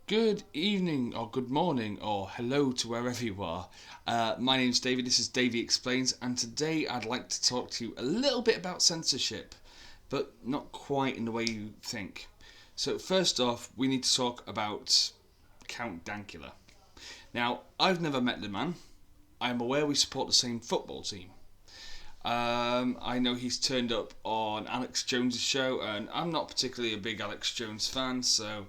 Good evening, or good morning, or hello to wherever you are. My name's David, this is Davey Explains, and today I'd like to talk to you a little bit about censorship, but not quite in the way you think. So, first off, we need to talk about Count Dankula. Now, I've never met the man. I am aware we support the same football team. I know he's turned up on Alex Jones's show, and I'm not particularly a big Alex Jones fan, so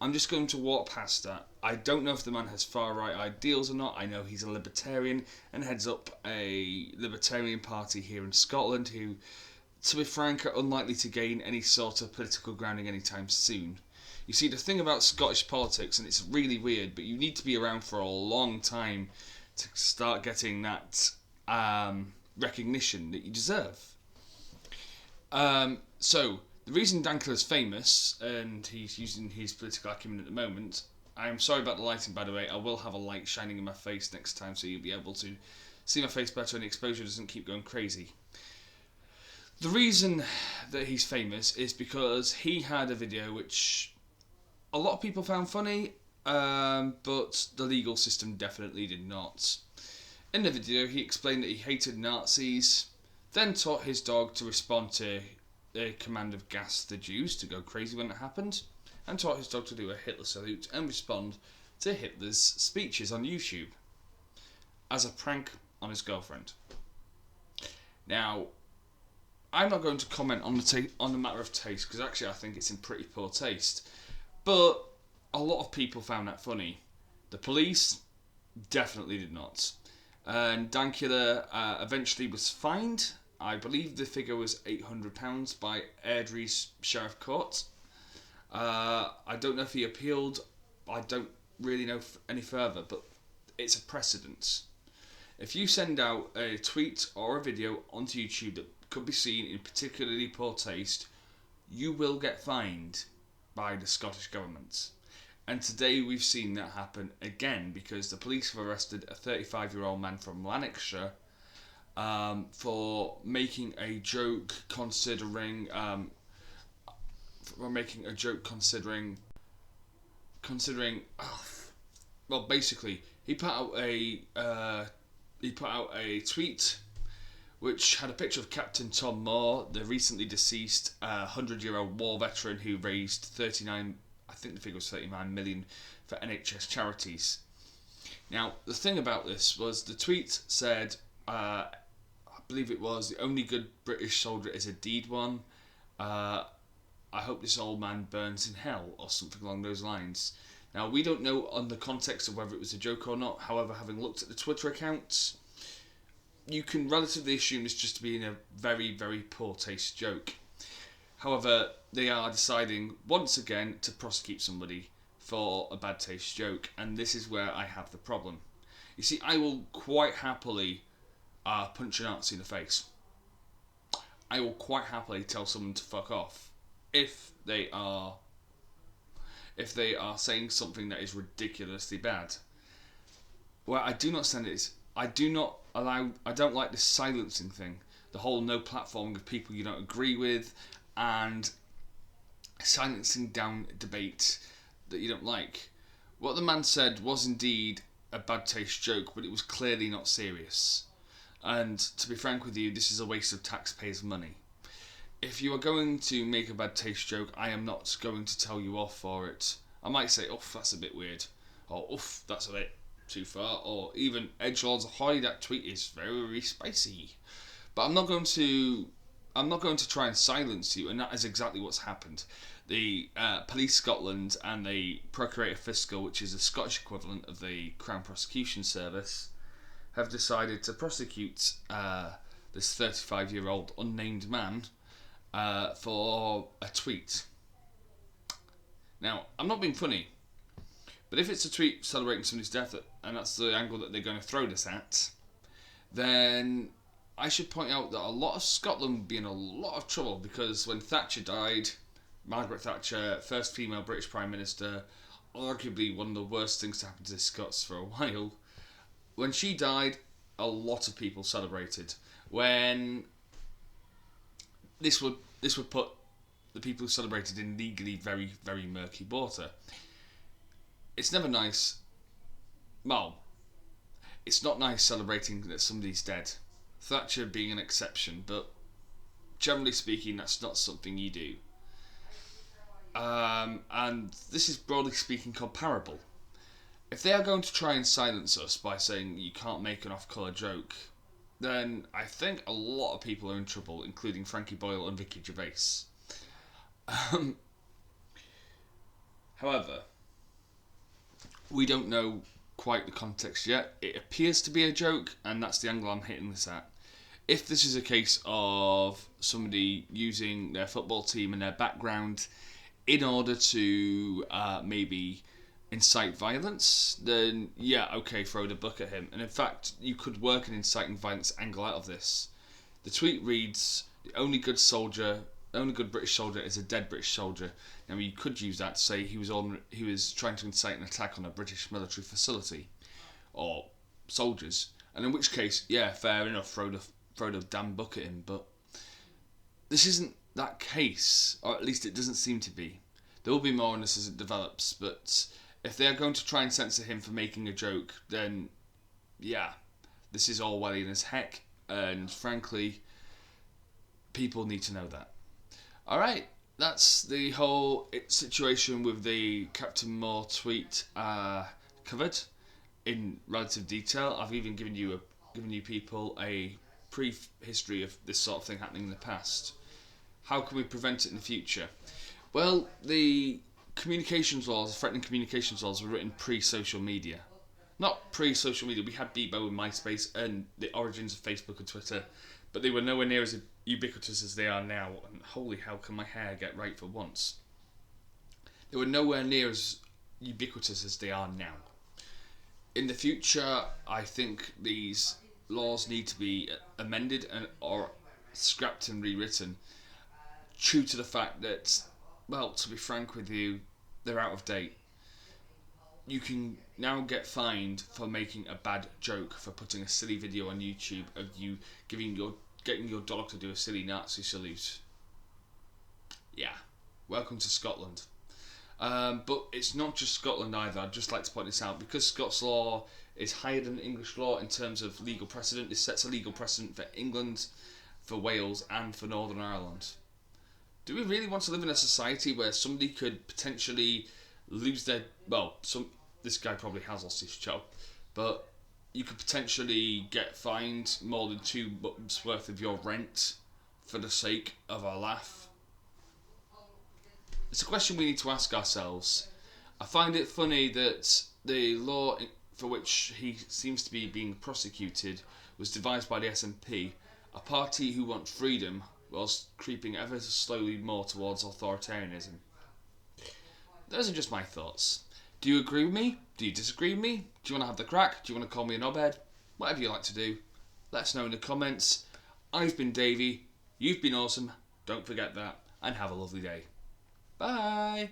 I'm just going to walk past that. I don't know if the man has far right ideals or not. I know he's a libertarian and heads up a libertarian party here in Scotland who, to be frank, are unlikely to gain any sort of political grounding anytime soon. You see, the thing about Scottish politics, and it's really weird, but you need to be around for a long time to start getting that recognition that you deserve. So, the reason Dankula is famous, and he's using his political acumen at the moment, I'm sorry about the lighting, by the way. I will have a light shining in my face next time, so you'll be able to see my face better and the exposure doesn't keep going crazy. The reason that he's famous is because he had a video which a lot of people found funny, but the legal system definitely did not. In the video, he explained that he hated Nazis, then taught his dog to respond to the command of gas the Jews to go crazy when it happened, and taught his dog to do a Hitler salute and respond to Hitler's speeches on YouTube as a prank on his girlfriend. Now, I'm not going to comment on the matter of taste, because actually I think it's in pretty poor taste, but a lot of people found that funny. The police definitely did not. And Dankula eventually was fined. I believe the figure was £800 by Airdrie's Sheriff Court. I don't know if he appealed. I don't really know any further, but it's a precedent. If you send out a tweet or a video onto YouTube that could be seen in particularly poor taste, you will get fined by the Scottish Government. And today we've seen that happen again, because the police have arrested a 35-year-old man from Lanarkshire for making a joke considering well, basically he put out a tweet which had a picture of Captain Tom Moore, the recently deceased 100-year-old war veteran who raised 39, I think the figure was 39 million for NHS charities. Now, the thing about this was the tweet said, I believe it was, the only good British soldier is a deed one. I hope this old man burns in hell, or something along those lines. Now, we don't know on the context of whether it was a joke or not. However, having looked at the Twitter accounts, you can relatively assume this just to be a very, very poor taste joke. However, they are deciding once again to prosecute somebody for a bad taste joke, and this is where I have the problem. You see, I will quite happily punch a Nazi in the face. I will quite happily tell someone to fuck off if they are saying something that is ridiculously bad. Where I do not stand is I don't like this silencing thing, the whole no platforming of people you don't agree with, and silencing down debate that you don't like. What the man said was indeed a bad taste joke, but it was clearly not serious. And to be frank with you, this is a waste of taxpayers' money. If you are going to make a bad taste joke, I am not going to tell you off for it. I might say, "Oof, that's a bit weird," or "Oof, that's a bit too far," or even "Edgelords ahoy, that tweet is very spicy." But I'm not going to try and silence you, and that is exactly what's happened. The Police Scotland and the Procurator Fiscal, which is the Scottish equivalent of the Crown Prosecution Service, have decided to prosecute this 35-year-old unnamed man for a tweet. Now, I'm not being funny, but if it's a tweet celebrating somebody's death, and that's the angle that they're going to throw this at, then I should point out that a lot of Scotland would be in a lot of trouble, because when Thatcher died, Margaret Thatcher, first female British Prime Minister, arguably one of the worst things to happen to the Scots for a while, when she died, a lot of people celebrated. When this would put the people who celebrated in legally very, very murky water. it's never nice. Well, it's not nice celebrating that somebody's dead. Thatcher being an exception, but generally speaking, that's not something you do. And this is broadly speaking comparable. If they are going to try and silence us by saying you can't make an off-colour joke, then I think a lot of people are in trouble, including Frankie Boyle and Ricky Gervais. However, we don't know quite the context yet. It appears to be a joke, and that's the angle I'm hitting this at. If this is a case of somebody using their football team and their background in order to maybe incite violence, then yeah, okay, throw the book at him. And in fact, you could work an inciting violence angle out of this. The tweet reads, "The only good British soldier is a dead British soldier." Now you could use that to say he was trying to incite an attack on a British military facility or soldiers, and in which case, yeah, fair enough, throw the damn book at him. But this isn't that case, or at least it doesn't seem to be. There will be more on this as it develops, but if they are going to try and censor him for making a joke, then yeah, this is Orwellian as heck, and frankly, people need to know that. Alright, that's the whole situation with the Captain Moore tweet covered in relative detail. I've even given you people a pre-history of this sort of thing happening in the past. How can we prevent it in the future? Well, the communications laws, threatening communications laws, were written pre-social media. Not pre-social media, we had Bebo and MySpace and the origins of Facebook and Twitter, but they were nowhere near as ubiquitous as they are now, and holy hell, can my hair get right for once. They were nowhere near as ubiquitous as they are now. In the future, I think these laws need to be amended or scrapped and rewritten, true to the fact that, well, to be frank with you, they're out of date. You can now get fined for making a bad joke, for putting a silly video on YouTube of you getting your dog to do a silly Nazi salute. Yeah, welcome to Scotland. But it's not just Scotland either. I'd just like to point this out, because Scots law is higher than English law in terms of legal precedent. This sets a legal precedent for England, for Wales, and for Northern Ireland. Do we really want to live in a society where somebody could potentially lose their... Well, this guy probably has lost his job, but you could potentially get fined more than 2 months' worth of your rent for the sake of a laugh? It's a question we need to ask ourselves. I find it funny that the law for which he seems to be being prosecuted was devised by the SNP, a party who want freedom whilst creeping ever so slowly more towards authoritarianism. Those are just my thoughts. Do you agree with me? Do you disagree with me? Do you want to have the crack? Do you want to call me a knobhead? Whatever you like to do, let us know in the comments. I've been Davey. You've been awesome. Don't forget that. And have a lovely day. Bye.